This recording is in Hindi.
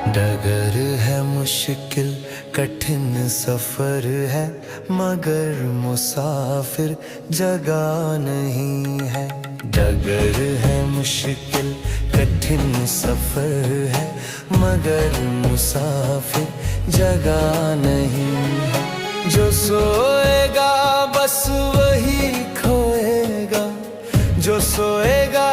डगर है मुश्किल कठिन सफर है, मगर मुसाफिर जगह नहीं है। डगर है मुश्किल कठिन सफर है, मगर मुसाफिर जगह नहीं है। जो सोएगा बस वही खोएगा, जो सोएगा